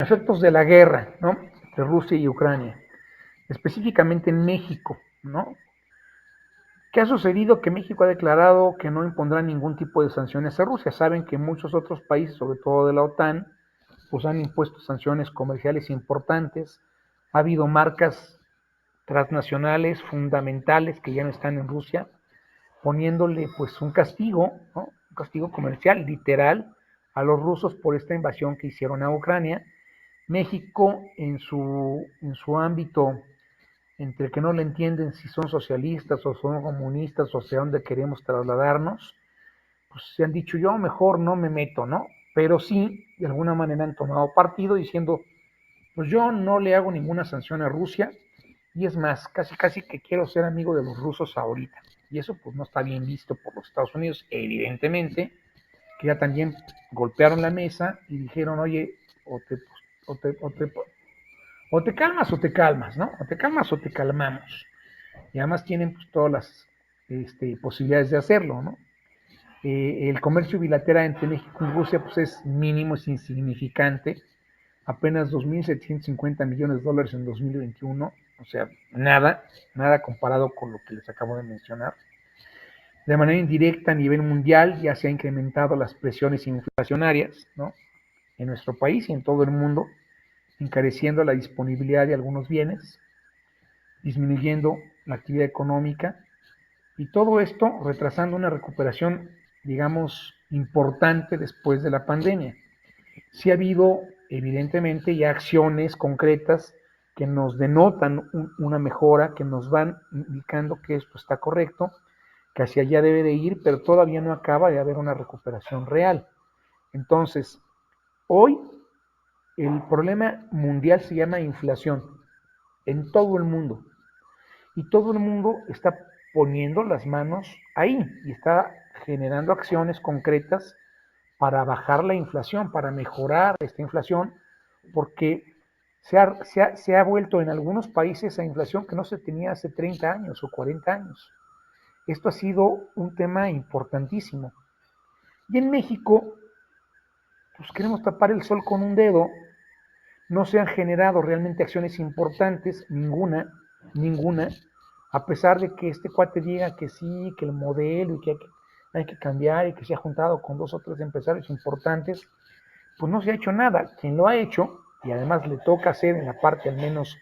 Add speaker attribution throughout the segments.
Speaker 1: efectos de la guerra, ¿no? De Rusia y Ucrania, específicamente en México, ¿no? ¿Qué ha sucedido? Que México ha declarado que no impondrá ningún tipo de sanciones a Rusia. Saben que muchos otros países, sobre todo de la OTAN, pues han impuesto sanciones comerciales importantes. Ha habido marcas transnacionales fundamentales que ya no están en Rusia, poniéndole pues un castigo, ¿no? Un castigo comercial literal a los rusos por esta invasión que hicieron a Ucrania. México en su ámbito entre el que no le entienden si son socialistas o son comunistas o hacia dónde queremos trasladarnos, pues se han dicho yo mejor no me meto, ¿no? Pero sí, de alguna manera han tomado partido diciendo, pues yo no le hago ninguna sanción a Rusia y es más, casi casi que quiero ser amigo de los rusos ahorita. Y eso pues no está bien visto por los Estados Unidos, evidentemente, que ya también golpearon la mesa y dijeron, oye, o te, o te, o te calmas o te calmas, ¿no? O te calmas o te calmamos. Y además tienen pues, todas las posibilidades de hacerlo, ¿no? El comercio bilateral entre México y Rusia pues, es mínimo, es insignificante, apenas 2.750 millones de dólares en 2021, o sea, nada, nada comparado con lo que les acabo de mencionar. De manera indirecta a nivel mundial ya se han incrementado las presiones inflacionarias, ¿no? En nuestro país y en todo el mundo, encareciendo la disponibilidad de algunos bienes, disminuyendo la actividad económica y todo esto retrasando una recuperación, digamos, importante después de la pandemia. Sí ha habido, evidentemente, ya acciones concretas que nos denotan una mejora, que nos van indicando que esto está correcto, que hacia allá debe de ir, pero todavía no acaba de haber una recuperación real. Entonces, hoy el problema mundial se llama inflación en todo el mundo y todo el mundo está poniendo las manos ahí y está generando acciones concretas para bajar la inflación, para mejorar esta inflación, porque se ha vuelto en algunos países a inflación que no se tenía hace 30 años o 40 años. Esto ha sido un tema importantísimo. Y en México, pues queremos tapar el sol con un dedo. No se han generado realmente acciones importantes, ninguna, a pesar de que este cuate diga que sí, que el modelo y que hay que cambiar y que se ha juntado con 2 o 3 empresarios importantes, pues no se ha hecho nada. Quien lo ha hecho, y además le toca hacer en la parte al menos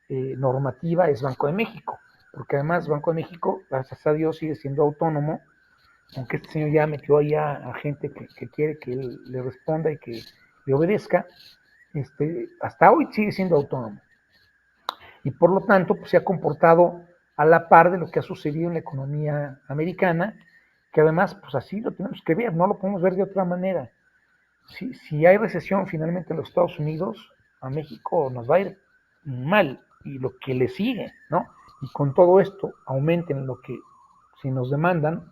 Speaker 1: normativa, es Banco de México, porque además Banco de México, gracias a Dios, sigue siendo autónomo, aunque este señor ya metió ahí a gente que quiere que él le responda y que le obedezca, hasta hoy sigue siendo autónomo. Y por lo tanto, pues, se ha comportado a la par de lo que ha sucedido en la economía americana, que además, pues así lo tenemos que ver, no lo podemos ver de otra manera. Si hay recesión finalmente en los Estados Unidos, a México nos va a ir mal y lo que le sigue, ¿no? Y con todo esto aumenten lo que si nos demandan,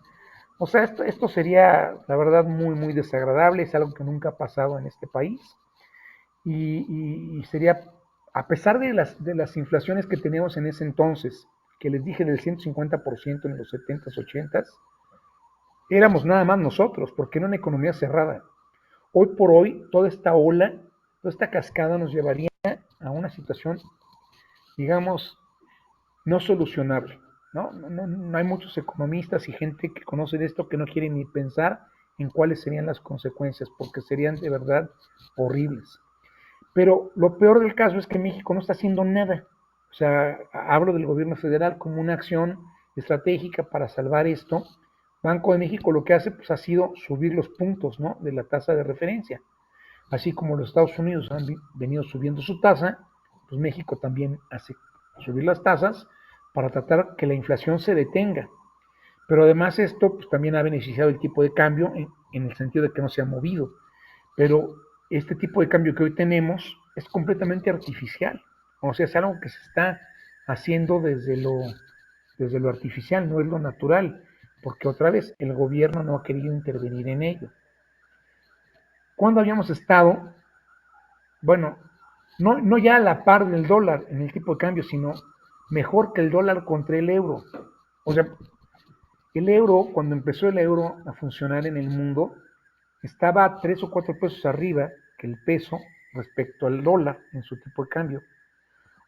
Speaker 1: o sea, esto sería, la verdad, muy, muy desagradable, es algo que nunca ha pasado en este país y sería, a pesar de las inflaciones que teníamos en ese entonces, que les dije del 150% en los 70s, 80s, éramos nada más nosotros, porque era una economía cerrada. Hoy por hoy, toda esta ola, toda esta cascada nos llevaría a una situación, digamos, no solucionable. No hay muchos economistas y gente que conoce de esto que no quieren ni pensar en cuáles serían las consecuencias, porque serían de verdad horribles. Pero lo peor del caso es que México no está haciendo nada. O sea, hablo del gobierno federal como una acción estratégica para salvar esto. Banco de México lo que hace pues, ha sido subir los puntos, ¿no?, de la tasa de referencia. Así como los Estados Unidos han venido subiendo su tasa, pues México también hace subir las tasas para tratar que la inflación se detenga. Pero además esto pues, también ha beneficiado el tipo de cambio en el sentido de que no se ha movido. Pero este tipo de cambio que hoy tenemos es completamente artificial. O sea, es algo que se está haciendo desde lo artificial, no es lo natural, porque otra vez el gobierno no ha querido intervenir en ello. ¿Cuándo habíamos estado? Bueno, no ya a la par del dólar en el tipo de cambio, sino mejor que el dólar contra el euro. O sea, el euro, cuando empezó el euro a funcionar en el mundo, estaba a 3 o 4 pesos arriba que el peso respecto al dólar en su tipo de cambio.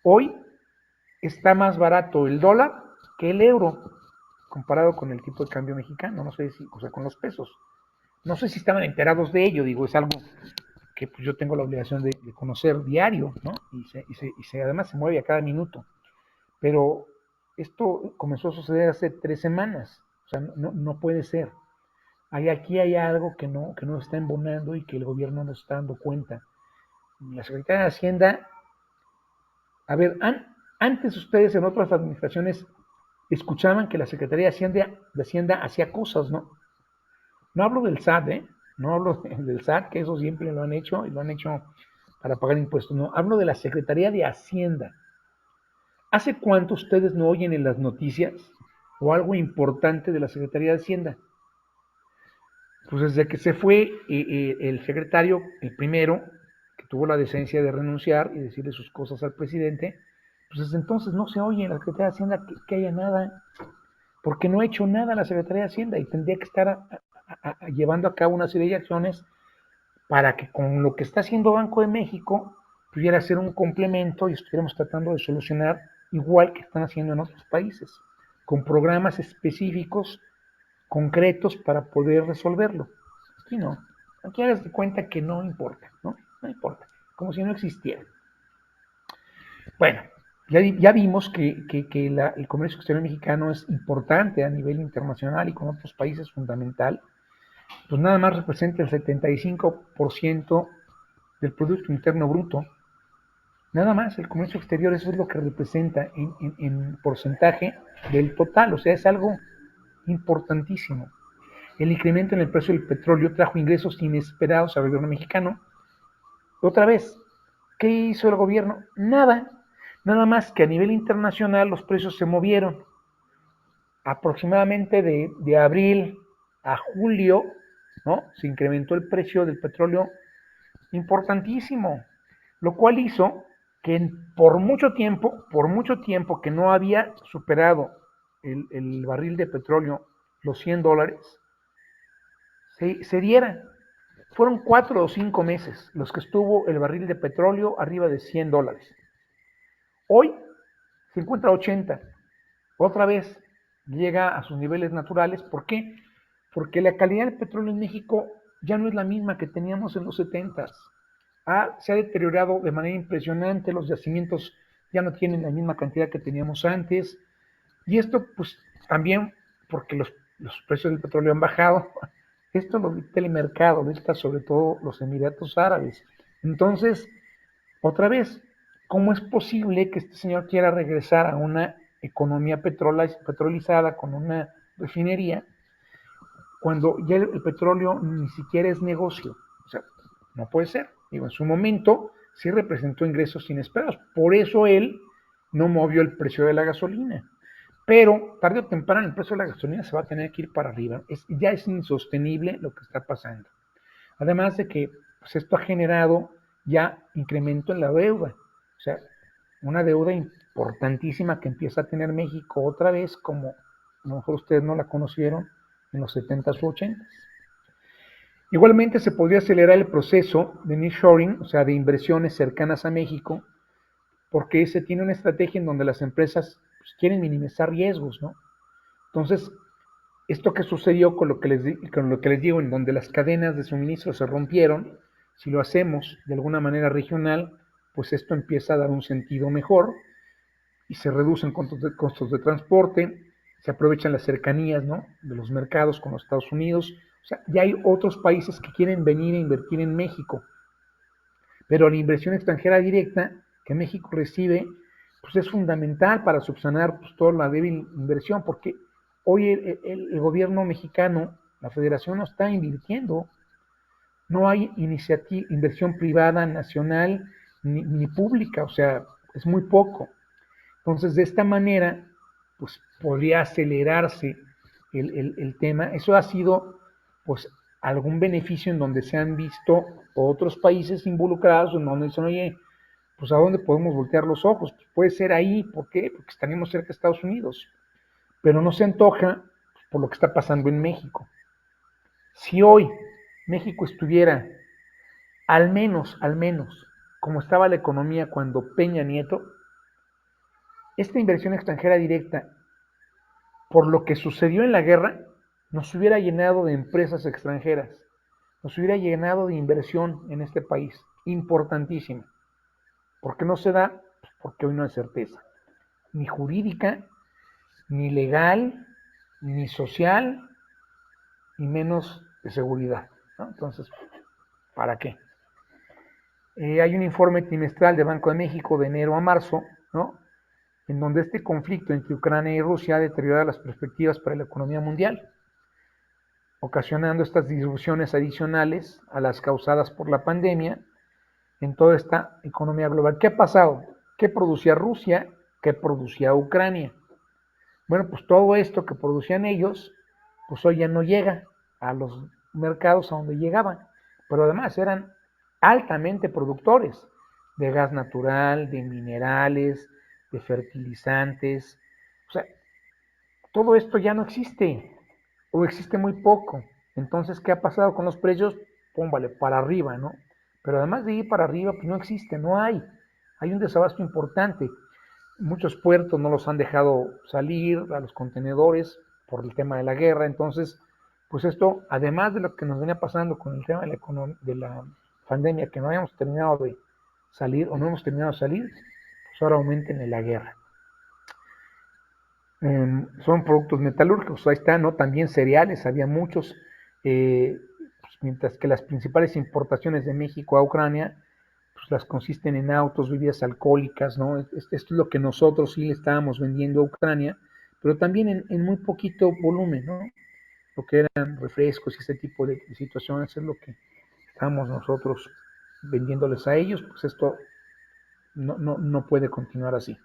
Speaker 1: Hoy está más barato el dólar que el euro comparado con el tipo de cambio mexicano, no sé si, o sea, con los pesos. No sé si estaban enterados de ello, digo, es algo que pues, yo tengo la obligación de conocer diario, ¿no? Además se mueve a cada minuto. Pero esto comenzó a suceder hace 3 semanas, o sea, no puede ser. Aquí hay algo que no está embonando y que el gobierno no está dando cuenta. La Secretaría de Hacienda, a ver, antes ustedes en otras administraciones escuchaban que la Secretaría de Hacienda hacía cosas, ¿no? No hablo del SAT, ¿eh? No hablo del SAT, que eso siempre lo han hecho y lo han hecho para pagar impuestos. No, hablo de la Secretaría de Hacienda. ¿Hace cuánto ustedes no oyen en las noticias o algo importante de la Secretaría de Hacienda? Pues desde que se fue el secretario, el primero, que tuvo la decencia de renunciar y decirle sus cosas al presidente, pues desde entonces no se oye en la Secretaría de Hacienda que haya nada, porque no ha hecho nada la Secretaría de Hacienda y tendría que estar llevando a cabo una serie de acciones para que con lo que está haciendo Banco de México pudiera ser un complemento y estuviéramos tratando de solucionar igual que están haciendo en otros países, con programas específicos, concretos para poder resolverlo. Aquí no, aquí hagas de cuenta que no importa, ¿no? No importa, como si no existiera. Bueno, ya vimos que el comercio exterior mexicano es importante a nivel internacional y con otros países fundamental, pues nada más representa el 75% del Producto Interno Bruto. Nada más, el comercio exterior, eso es lo que representa en porcentaje del total, o sea, es algo importantísimo. El incremento en el precio del petróleo trajo ingresos inesperados al gobierno mexicano. Otra vez, ¿qué hizo el gobierno? Nada, nada más que a nivel internacional los precios se movieron. Aproximadamente de abril a julio, ¿no? Se incrementó el precio del petróleo importantísimo, lo cual hizo que por mucho tiempo que no había superado el barril de petróleo los $100, se diera. Fueron 4 o 5 meses los que estuvo el barril de petróleo arriba de $100. Hoy se encuentra a 80. Otra vez llega a sus niveles naturales. ¿Por qué? Porque la calidad del petróleo en México ya no es la misma que teníamos en los 70. Se ha deteriorado de manera impresionante, los yacimientos ya no tienen la misma cantidad que teníamos antes, y esto pues también porque los precios del petróleo han bajado. Esto lo dicta el mercado, lo dicta sobre todo los Emiratos Árabes. Entonces, otra vez, ¿cómo es posible que este señor quiera regresar a una economía petrolizada con una refinería cuando ya el petróleo ni siquiera es negocio? O sea, no puede ser. Digo, en su momento sí representó ingresos inesperados. Por eso él no movió el precio de la gasolina. Pero tarde o temprano el precio de la gasolina se va a tener que ir para arriba. Ya es insostenible lo que está pasando. Además de que pues esto ha generado ya incremento en la deuda. O sea, una deuda importantísima que empieza a tener México otra vez, como a lo mejor ustedes no la conocieron en los 70s u 80s. Igualmente se podría acelerar el proceso de nearshoring, o sea, de inversiones cercanas a México, porque se tiene una estrategia en donde las empresas pues, quieren minimizar riesgos, ¿no? Entonces, esto que sucedió con lo que les digo, en donde las cadenas de suministro se rompieron, si lo hacemos de alguna manera regional, pues esto empieza a dar un sentido mejor y se reducen costos de transporte, se aprovechan las cercanías, ¿no?, de los mercados con los Estados Unidos. O sea, ya hay otros países que quieren venir a invertir en México, pero la inversión extranjera directa que México recibe pues es fundamental para subsanar pues, toda la débil inversión, porque hoy el gobierno mexicano, la federación no está invirtiendo, no hay inversión privada, nacional, ni pública, o sea, es muy poco. Entonces, de esta manera, pues podría acelerarse el tema. Eso ha sido, pues, algún beneficio en donde se han visto otros países involucrados, en donde dicen, oye, pues, ¿a dónde podemos voltear los ojos? Pues puede ser ahí, ¿por qué? Porque estaríamos cerca de Estados Unidos. Pero no se antoja por lo que está pasando en México. Si hoy México estuviera al menos como estaba la economía cuando Peña Nieto, esta inversión extranjera directa, por lo que sucedió en la guerra, nos hubiera llenado de empresas extranjeras, nos hubiera llenado de inversión en este país, importantísima. ¿Por qué no se da? Pues porque hoy no hay certeza, ni jurídica, ni legal, ni social, ni menos de seguridad, ¿no? Entonces, ¿para qué? Hay un informe trimestral de Banco de México de enero a marzo, ¿no? En donde este conflicto entre Ucrania y Rusia deteriora las perspectivas para la economía mundial, ocasionando estas disrupciones adicionales a las causadas por la pandemia en toda esta economía global. ¿Qué ha pasado? ¿Qué producía Rusia? ¿Qué producía Ucrania? Bueno, pues todo esto que producían ellos, pues hoy ya no llega a los mercados a donde llegaban, pero además eran altamente productores de gas natural, de minerales, de fertilizantes. O sea, todo esto ya no existe o existe muy poco. Entonces, ¿qué ha pasado con los precios? Póngale para arriba, ¿no? Pero además de ir para arriba, pues no existe, no hay. Hay un desabasto importante. Muchos puertos no los han dejado salir a los contenedores por el tema de la guerra. Entonces, pues esto, además de lo que nos venía pasando con el tema de la pandemia, que no habíamos terminado de salir o no hemos terminado de salir, pues ahora aumenten en la guerra. Son productos metalúrgicos, ahí está, ¿no? También cereales, había muchos, pues, mientras que las principales importaciones de México a Ucrania, pues las consisten en autos, bebidas alcohólicas, ¿no? Esto es lo que nosotros sí le estábamos vendiendo a Ucrania, pero también en muy poquito volumen, ¿no? Lo que eran refrescos y este tipo de situaciones es lo que estamos nosotros vendiéndoles a ellos, pues esto no puede continuar así.